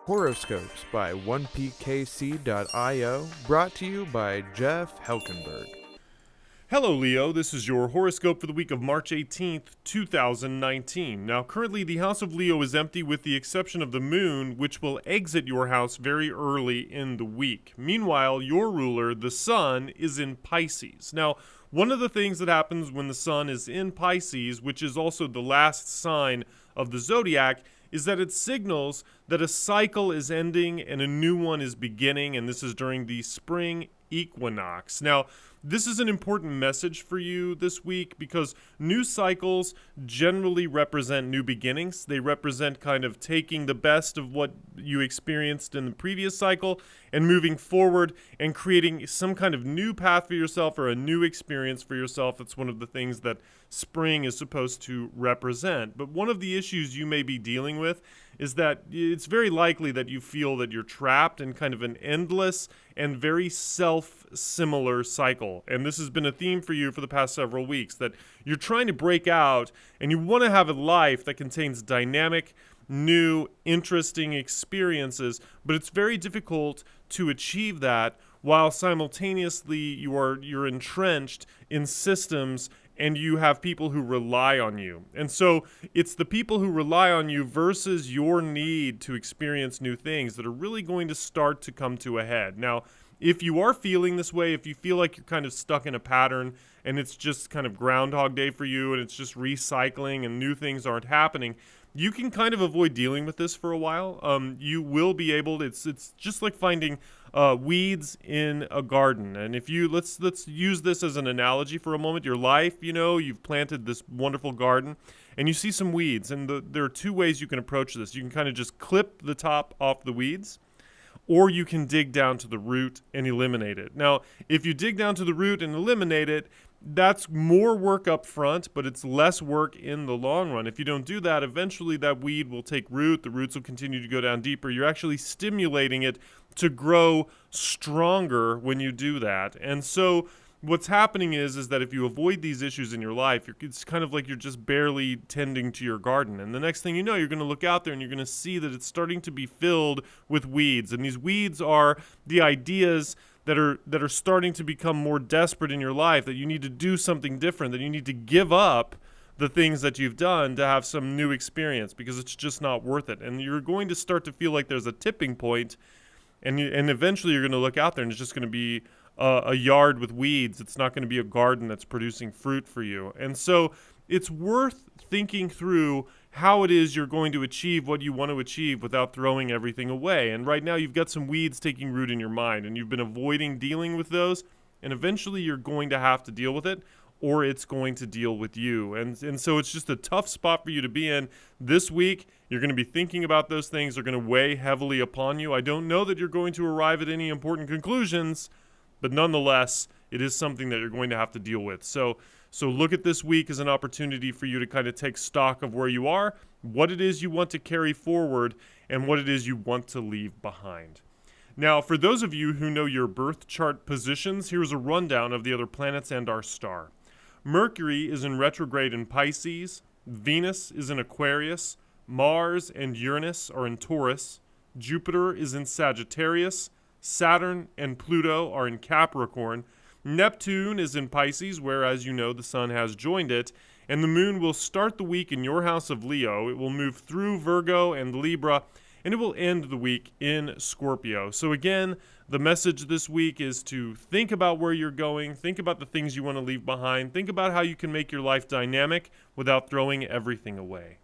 Horoscopes by 1pkc.io, brought to you by Jeff Helkenberg. Hello Leo, this is your horoscope for the week of March 18th, 2019. Now currently the house of Leo is empty with the exception of the moon, which will exit your house very early in the week. Meanwhile, your ruler, the sun, is in Pisces. Now, one of the things that happens when the sun is in Pisces, which is also the last sign of the zodiac, is that it signals that a cycle is ending and a new one is beginning, and this is during the spring equinox. Now, this is an important message for you this week because new cycles generally represent new beginnings. They represent kind of taking the best of what you experienced in the previous cycle and moving forward and creating some kind of new path for yourself or a new experience for yourself. That's one of the things that spring is supposed to represent. But one of the issues you may be dealing with is that it's very likely that you feel that you're trapped in kind of an endless and very self-similar cycle. And this has been a theme for you for the past several weeks, that you're trying to break out and you want to have a life that contains dynamic, new, interesting experiences, but it's very difficult to achieve that while simultaneously you're entrenched in systems and you have people who rely on you. And so it's the people who rely on you versus your need to experience new things that are really going to start to come to a head. Now, if you are feeling this way, if you feel like you're kind of stuck in a pattern and it's just kind of Groundhog Day for you and it's just recycling and new things aren't happening, you can kind of avoid dealing with this for a while. You will be able to, it's just like finding weeds in a garden. And if you, let's use this as an analogy for a moment. Your life, you've planted this wonderful garden and you see some weeds. And there are two ways you can approach this. You can kind of just clip the top off the weeds, or you can dig down to the root and eliminate it. Now, if you dig down to the root and eliminate it, that's more work up front, but it's less work in the long run. If you don't do that, eventually that weed will take root. The roots will continue to go down deeper. You're actually stimulating it to grow stronger when you do that. And so what's happening is that if you avoid these issues in your life, it's kind of like you're just barely tending to your garden. And the next thing you know, you're going to look out there and you're going to see that it's starting to be filled with weeds. And these weeds are the ideas that are starting to become more desperate in your life, that you need to do something different, that you need to give up the things that you've done to have some new experience because it's just not worth it. And you're going to start to feel like there's a tipping point, and eventually you're going to look out there and it's just going to be a yard with weeds. It's not going to be a garden that's producing fruit for you. And so it's worth thinking through how it is you're going to achieve what you want to achieve without throwing everything away. And right now you've got some weeds taking root in your mind and you've been avoiding dealing with those, and eventually you're going to have to deal with it, or it's going to deal with you. And so it's just a tough spot for you to be in this week. You're going to be thinking about those things. They're going to weigh heavily upon you. I don't know that you're going to arrive at any important conclusions, but nonetheless, it is something that you're going to have to deal with. So look at this week as an opportunity for you to kind of take stock of where you are, what it is you want to carry forward, and what it is you want to leave behind. Now, for those of you who know your birth chart positions, here's a rundown of the other planets and our star. Mercury is in retrograde in Pisces, Venus is in Aquarius, Mars and Uranus are in Taurus, Jupiter is in Sagittarius, Saturn and Pluto are in Capricorn, Neptune is in Pisces, where, as you know, the sun has joined it, and the moon will start the week in your house of Leo. It will move through Virgo and Libra, and it will end the week in Scorpio. So again, the message this week is to think about where you're going, think about the things you want to leave behind, think about how you can make your life dynamic without throwing everything away.